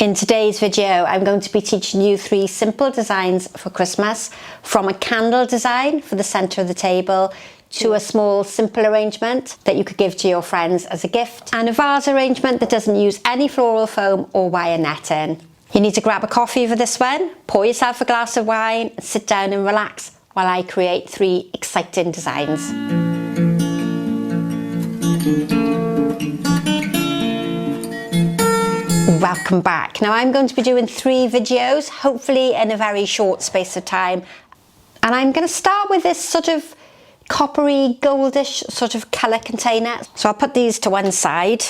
In today's video, I'm going to be teaching you 3 simple designs for Christmas, from a candle design for the centre of the table to a small simple arrangement that you could give to your friends as a gift, and a vase arrangement that doesn't use any floral foam or wire netting. You need to grab a coffee for this one, pour yourself a glass of wine, and sit down and relax while I create 3 exciting designs. Welcome back. Now I'm going to be doing 3 videos, hopefully in a very short space of time. And I'm going to start with this sort of coppery, goldish sort of colour container. So I'll put these to one side.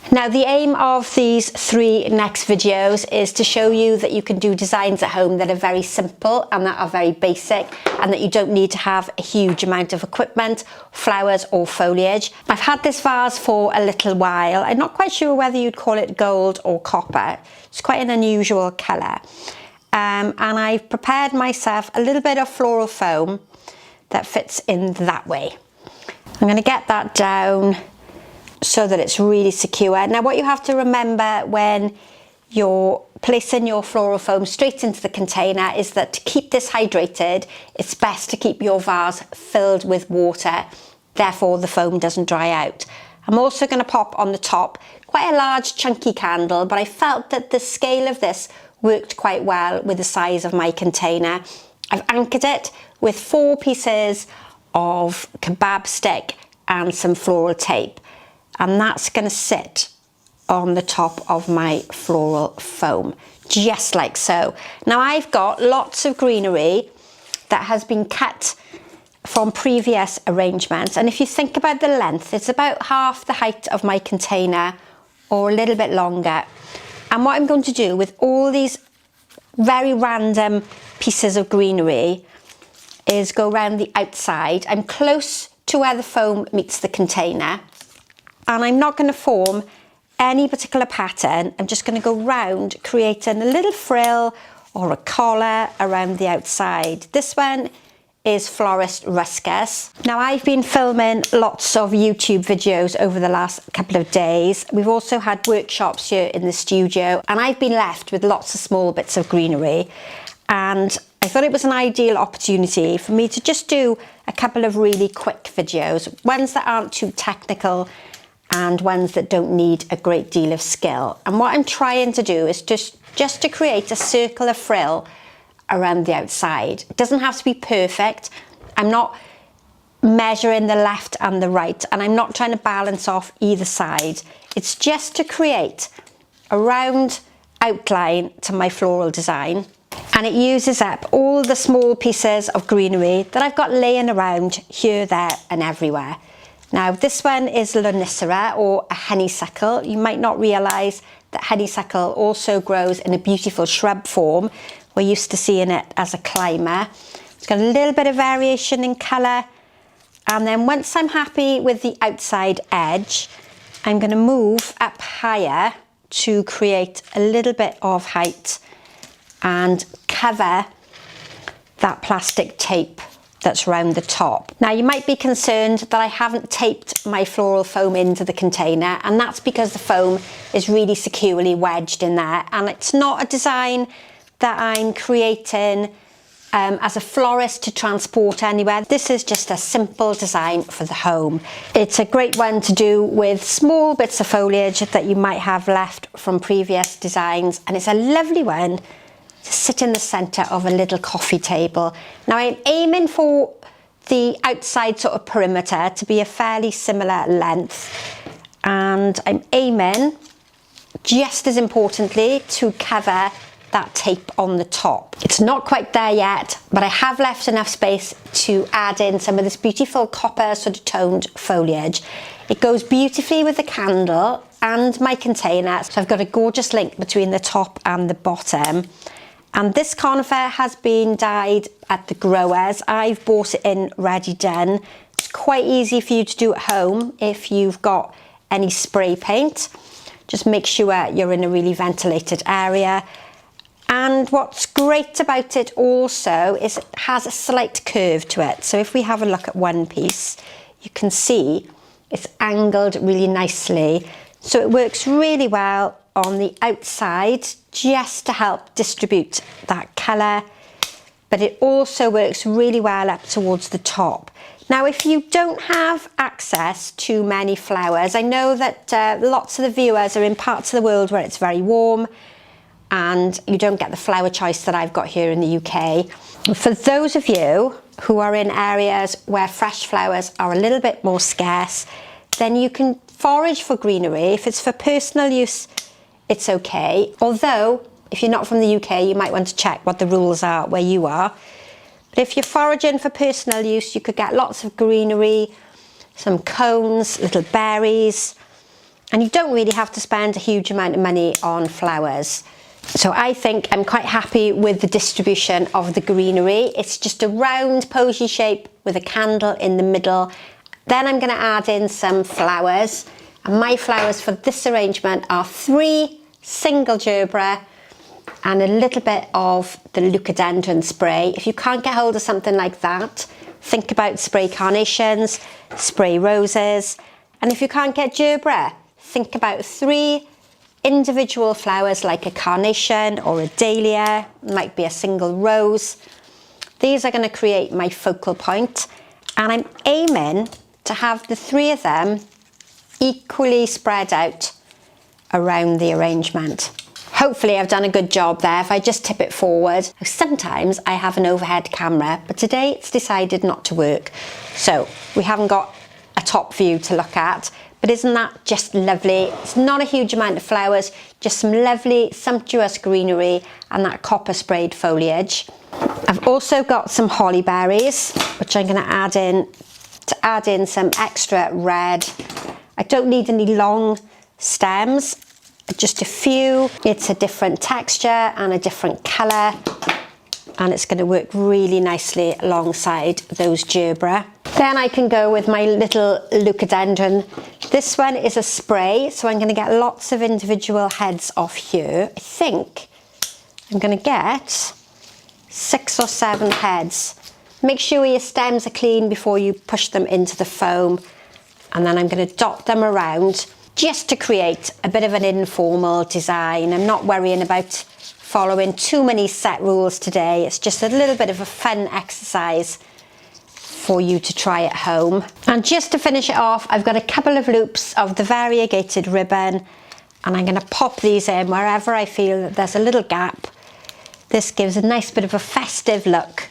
Now the aim of these 3 next videos is to show you that you can do designs at home that are very simple and that are very basic, and that you don't need to have a huge amount of equipment, flowers or foliage. I've had this vase for a little while. I'm not quite sure whether you'd call it gold or copper. It's quite an unusual colour. And I've prepared myself a little bit of floral foam that fits in that way. I'm going to get that down so that it's really secure. Now what you have to remember when you're placing your floral foam straight into the container is that to keep this hydrated, it's best to keep your vase filled with water, therefore the foam doesn't dry out. I'm also going to pop on the top quite a large chunky candle, but I felt that the scale of this worked quite well with the size of my container. I've anchored it with 4 pieces of kebab stick and some floral tape, and that's going to sit on the top of my floral foam, just like so. Now I've got lots of greenery that has been cut from previous arrangements, and if you think about the length, it's about half the height of my container or a little bit longer. And what I'm going to do with all these very random pieces of greenery is go around the outside. I'm close to where the foam meets the container, and I'm not going to form any particular pattern. I'm just going to go round, creating a little frill or a collar around the outside. This one is Florist Ruscus. Now I've been filming lots of YouTube videos over the last couple of days. We've also had workshops here in the studio, and I've been left with lots of small bits of greenery, and I thought it was an ideal opportunity for me to just do a couple of really quick videos, ones that aren't too technical and ones that don't need a great deal of skill. And what I'm trying to do is just to create a circle of frill around the outside. It doesn't have to be perfect. I'm not measuring the left and the right, and I'm not trying to balance off either side. It's just to create a round outline to my floral design, and it uses up all the small pieces of greenery that I've got laying around here, there and everywhere. Now this one is Lonicera, or a honeysuckle. You might not realise that honeysuckle also grows in a beautiful shrub form. We're used to seeing it as a climber. It's got a little bit of variation in colour, and then once I'm happy with the outside edge, I'm going to move up higher to create a little bit of height and cover that plastic tape that's round the top. Now you might be concerned that I haven't taped my floral foam into the container, and that's because the foam is really securely wedged in there, and it's not a design that I'm creating as a florist to transport anywhere. This is just a simple design for the home. It's a great one to do with small bits of foliage that you might have left from previous designs, and it's a lovely one to sit in the centre of a little coffee table. Now I'm aiming for the outside sort of perimeter to be a fairly similar length, and I'm aiming, just as importantly, to cover that tape on the top. It's not quite there yet, but I have left enough space to add in some of this beautiful copper sort of toned foliage. It goes beautifully with the candle and my container, so I've got a gorgeous link between the top and the bottom. And this conifer has been dyed at the growers. I've bought it in ready done. It's quite easy for you to do at home if you've got any spray paint. Just make sure you're in a really ventilated area. And what's great about it also is it has a slight curve to it. So if we have a look at one piece, you can see it's angled really nicely. So it works really well on the outside just to help distribute that colour, but it also works really well up towards the top. Now, if you don't have access to many flowers, I know that lots of the viewers are in parts of the world where it's very warm and you don't get the flower choice that I've got here in the UK. For those of you who are in areas where fresh flowers are a little bit more scarce, then you can forage for greenery. If it's for personal use, it's okay. Although, if you're not from the UK, you might want to check what the rules are where you are. But if you're foraging for personal use, you could get lots of greenery, some cones, little berries, and you don't really have to spend a huge amount of money on flowers. So I think I'm quite happy with the distribution of the greenery. It's just a round posy shape with a candle in the middle. Then I'm going to add in some flowers, and my flowers for this arrangement are 3 single gerbera and a little bit of the leucadendron spray. If you can't get hold of something like that, think about spray carnations, spray roses, and if you can't get gerbera, think about 3 individual flowers like a carnation or a dahlia, might be a single rose. These are going to create my focal point, and I'm aiming to have the 3 of them equally spread out around the arrangement. Hopefully I've done a good job there if I just tip it forward. Sometimes I have an overhead camera, but today it's decided not to work. So we haven't got a top view to look at, but isn't that just lovely? It's not a huge amount of flowers, just some lovely sumptuous greenery and that copper sprayed foliage. I've also got some holly berries, which I'm going to add in some extra red. I don't need any long stems, just a few. It's a different texture and a different colour, and it's going to work really nicely alongside those gerbera. Then I can go with my little leucadendron. This one is a spray, so I'm going to get lots of individual heads off here. I think I'm going to get 6 or 7 heads. Make sure your stems are clean before you push them into the foam, and then I'm going to dot them around just to create a bit of an informal design. I'm not worrying about following too many set rules today. It's just a little bit of a fun exercise for you to try at home. And just to finish it off, I've got a couple of loops of the variegated ribbon, and I'm going to pop these in wherever I feel that there's a little gap. This gives a nice bit of a festive look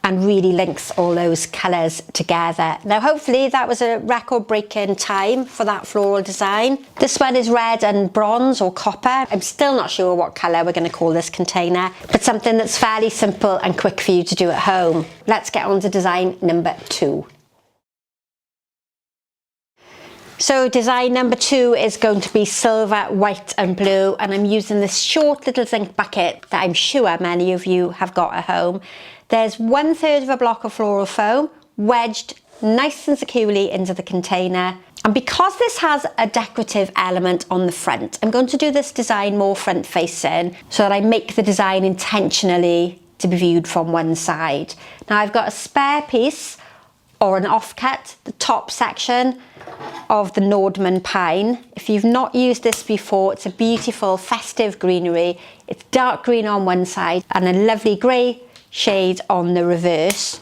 and really links all those colours together. Now hopefully that was a record-breaking time for that floral design. This one is red and bronze or copper. I'm still not sure what colour we're going to call this container, but something that's fairly simple and quick for you to do at home. Let's get on to design number 2. So design number 2 is going to be silver, white and blue, and I'm using this short little zinc bucket that I'm sure many of you have got at home. There's 1/3 of a block of floral foam wedged nice and securely into the container. And because this has a decorative element on the front, I'm going to do this design more front facing so that I make the design intentionally to be viewed from one side. Now I've got a spare piece or an offcut, the top section of the Nordmann pine. If you've not used this before, it's a beautiful festive greenery. It's dark green on one side and a lovely grey shade on the reverse.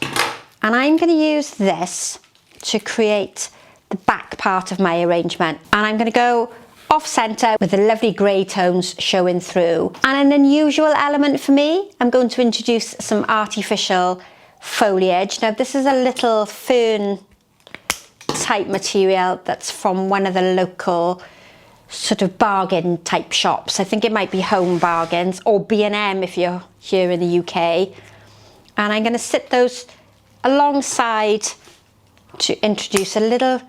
And I'm going to use this to create the back part of my arrangement. And I'm going to go off centre with the lovely grey tones showing through. And an unusual element for me, I'm going to introduce some artificial foliage. Now this is a little fern type material that's from one of the local sort of bargain type shops. I think it might be Home Bargains or B&M if you're here in the UK. And I'm going to sit those alongside to introduce a little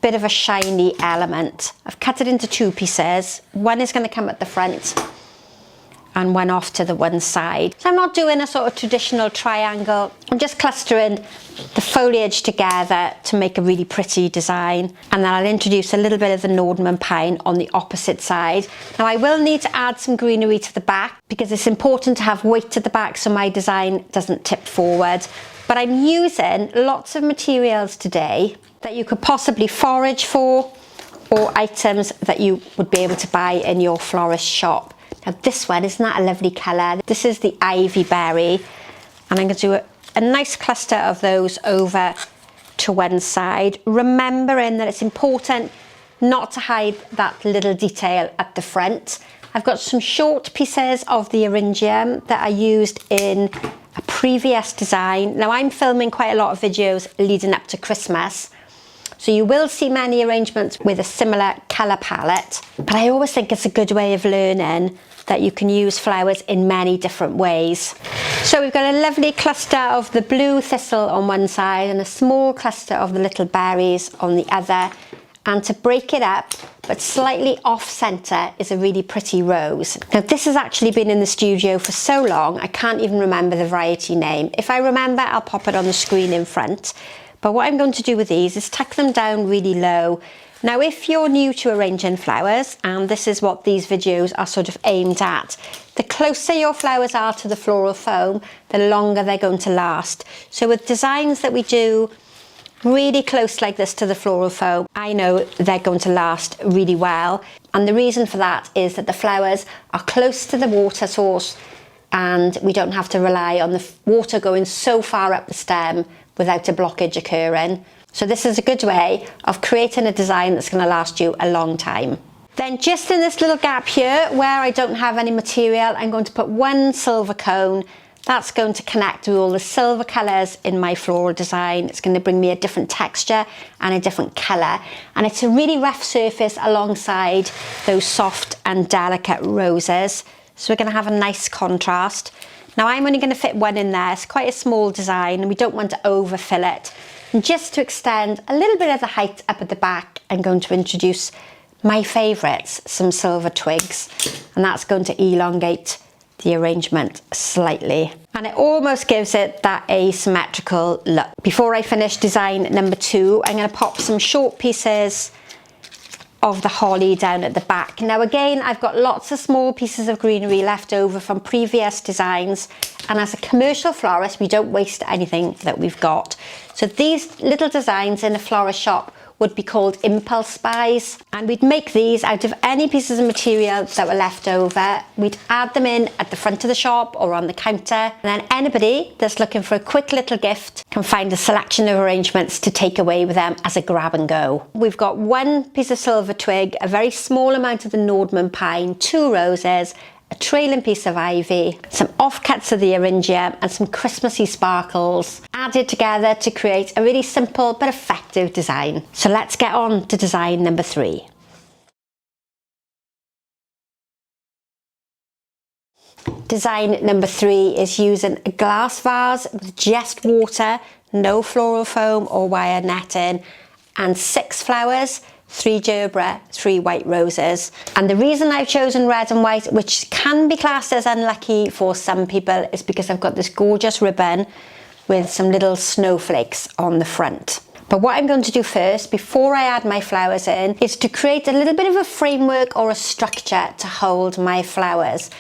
bit of a shiny element. I've cut it into 2 pieces. One is going to come at the front and one off to the one side. So I'm not doing a sort of traditional triangle. I'm just clustering the foliage together to make a really pretty design. And then I'll introduce a little bit of the Nordmann pine on the opposite side. Now I will need to add some greenery to the back because it's important to have weight at the back so my design doesn't tip forward. But I'm using lots of materials today that you could possibly forage for or items that you would be able to buy in your florist shop. Now this one, isn't that a lovely colour? This is the ivy berry, and I'm going to do a nice cluster of those over to one side, remembering that it's important not to hide that little detail at the front. I've got some short pieces of the eryngium that I used in a previous design. Now I'm filming quite a lot of videos leading up to Christmas, so you will see many arrangements with a similar colour palette, but I always think it's a good way of learning that you can use flowers in many different ways. So we've got a lovely cluster of the blue thistle on one side and a small cluster of the little berries on the other. And to break it up, but slightly off centre, is a really pretty rose. Now this has actually been in the studio for so long, I can't even remember the variety name. If I remember, I'll pop it on the screen in front. But what I'm going to do with these is tuck them down really low. Now if you're new to arranging flowers, and this is what these videos are sort of aimed at, the closer your flowers are to the floral foam, the longer they're going to last. So with designs that we do really close like this to the floral foam, I know they're going to last really well. And the reason for that is that the flowers are close to the water source and we don't have to rely on the water going so far up the stem without a blockage occurring. So this is a good way of creating a design that's going to last you a long time. Then just in this little gap here where I don't have any material, I'm going to put one silver cone. That's going to connect with all the silver colours in my floral design. It's going to bring me a different texture and a different colour. And it's a really rough surface alongside those soft and delicate roses. So we're going to have a nice contrast. Now I'm only going to fit one in there. It's quite a small design and we don't want to overfill it. And just to extend a little bit of the height up at the back, I'm going to introduce my favourites, some silver twigs. And that's going to elongate the arrangement slightly. And it almost gives it that asymmetrical look. Before I finish design number 2, I'm going to pop some short pieces of the holly down at the back. Now again, I've got lots of small pieces of greenery left over from previous designs, and as a commercial florist we don't waste anything that we've got. So these little designs in a florist shop would be called impulse buys, and we'd make these out of any pieces of material that were left over. We'd add them in at the front of the shop or on the counter, and then anybody that's looking for a quick little gift can find a selection of arrangements to take away with them as a grab and go. We've got one piece of silver twig, a very small amount of the Nordman pine, 2 roses, a trailing piece of ivy, some offcuts of the eryngium and some Christmassy sparkles added together to create a really simple but effective design. So let's get on to design number 3. Design number 3 is using a glass vase with just water, no floral foam or wire netting, and 6 flowers, 3 gerbera, 3 white roses. And the reason I've chosen red and white, which can be classed as unlucky for some people, is because I've got this gorgeous ribbon with some little snowflakes on the front. But what I'm going to do first, before I add my flowers in, is to create a little bit of a framework or a structure to hold my flowers.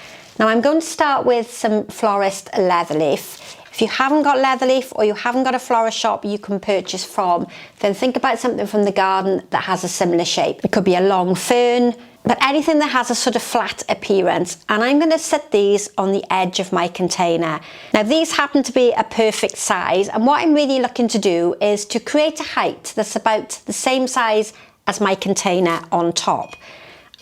Now I'm going to start with some florist leather leaf. If you haven't got leather leaf or you haven't got a florist shop you can purchase from, then think about something from the garden that has a similar shape. It could be a long fern, but anything that has a sort of flat appearance. And I'm going to set these on the edge of my container. Now these happen to be a perfect size, and what I'm really looking to do is to create a height that's about the same size as my container on top.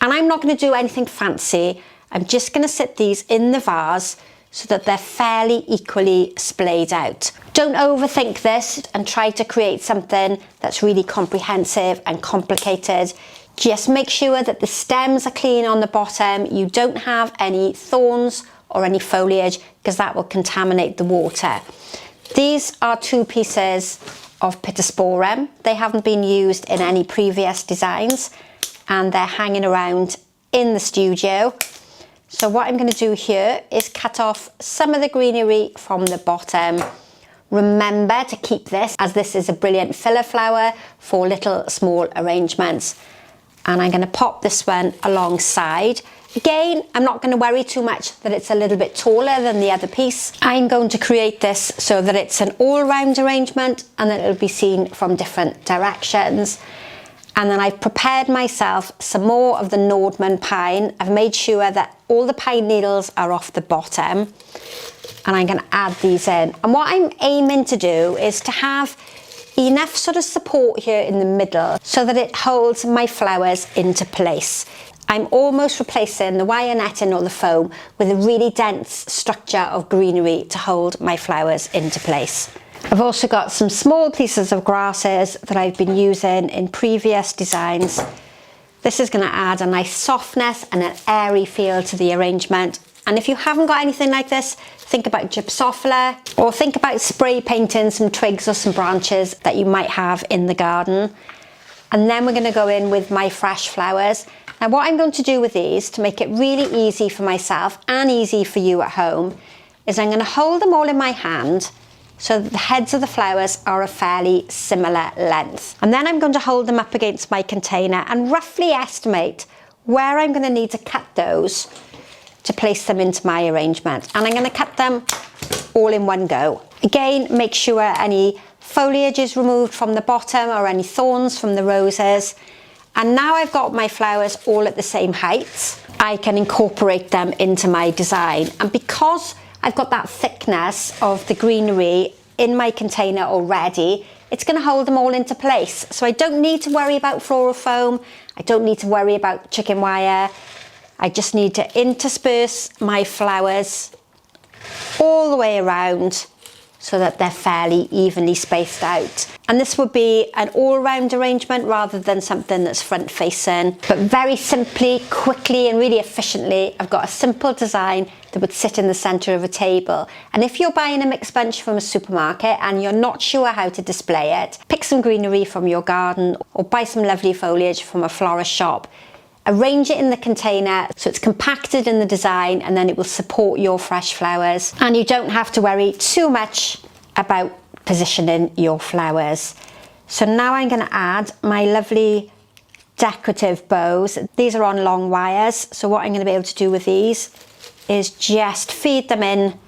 And I'm not going to do anything fancy. I'm just going to sit these in the vase so that they're fairly equally splayed out. Don't overthink this and try to create something that's really comprehensive and complicated. Just make sure that the stems are clean on the bottom, you don't have any thorns or any foliage, because that will contaminate the water. These are 2 pieces of Pittosporum. They haven't been used in any previous designs and they're hanging around in the studio. So what I'm going to do here is cut off some of the greenery from the bottom. Remember to keep this, as this is a brilliant filler flower for little small arrangements. And I'm going to pop this one alongside. Again, I'm not going to worry too much that it's a little bit taller than the other piece. I'm going to create this so that it's an all-round arrangement and that it'll be seen from different directions. And then I've prepared myself some more of the Nordman pine. I've made sure that all the pine needles are off the bottom. And I'm going to add these in. And what I'm aiming to do is to have enough sort of support here in the middle so that it holds my flowers into place. I'm almost replacing the wire netting or the foam with a really dense structure of greenery to hold my flowers into place. I've also got some small pieces of grasses that I've been using in previous designs. This is going to add a nice softness and an airy feel to the arrangement. And if you haven't got anything like this, think about gypsophila, or think about spray painting some twigs or some branches that you might have in the garden. And then we're going to go in with my fresh flowers. Now what I'm going to do with these to make it really easy for myself and easy for you at home is I'm going to hold them all in my hand so that the heads of the flowers are a fairly similar length. And then I'm going to hold them up against my container and roughly estimate where I'm going to need to cut those to place them into my arrangement. And I'm going to cut them all in one go. Again, make sure any foliage is removed from the bottom or any thorns from the roses. And now I've got my flowers all at the same height, I can incorporate them into my design. And because I've got that thickness of the greenery in my container already, it's going to hold them all into place. So I don't need to worry about floral foam. I don't need to worry about chicken wire. I just need to intersperse my flowers all the way around so that they're fairly evenly spaced out. And this would be an all-round arrangement rather than something that's front facing. But very simply, quickly and really efficiently, I've got a simple design that would sit in the centre of a table. And if you're buying a mixed bunch from a supermarket and you're not sure how to display it, pick some greenery from your garden or buy some lovely foliage from a florist shop. Arrange it in the container so it's compacted in the design, and then it will support your fresh flowers. And you don't have to worry too much about positioning your flowers. So now I'm going to add my lovely decorative bows. These are on long wires. So what I'm going to be able to do with these is just feed them in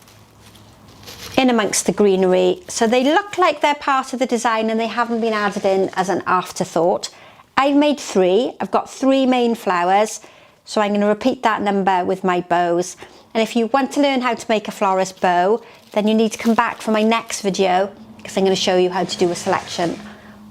amongst the greenery. So they look like they're part of the design and they haven't been added in as an afterthought. I've made 3. I've got 3 main flowers, so I'm going to repeat that number with my bows. And if you want to learn how to make a florist bow, then you need to come back for my next video, because I'm going to show you how to do a selection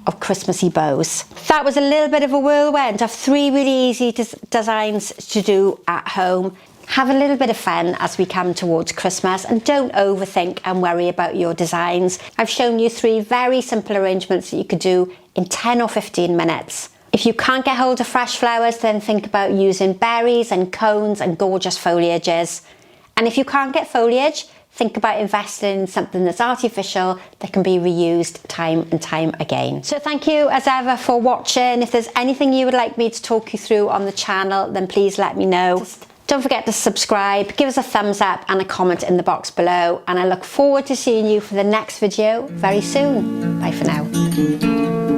of Christmassy bows. That was a little bit of a whirlwind of 3 really easy designs to do at home. Have a little bit of fun as we come towards Christmas, and don't overthink and worry about your designs. I've shown you 3 very simple arrangements that you could do in 10 or 15 minutes. If you can't get hold of fresh flowers, then think about using berries and cones and gorgeous foliages. And if you can't get foliage, think about investing in something that's artificial that can be reused time and time again. So thank you as ever for watching. If there's anything you would like me to talk you through on the channel, then please let me know. Don't forget to subscribe, give us a thumbs up and a comment in the box below. And I look forward to seeing you for the next video very soon. Bye for now.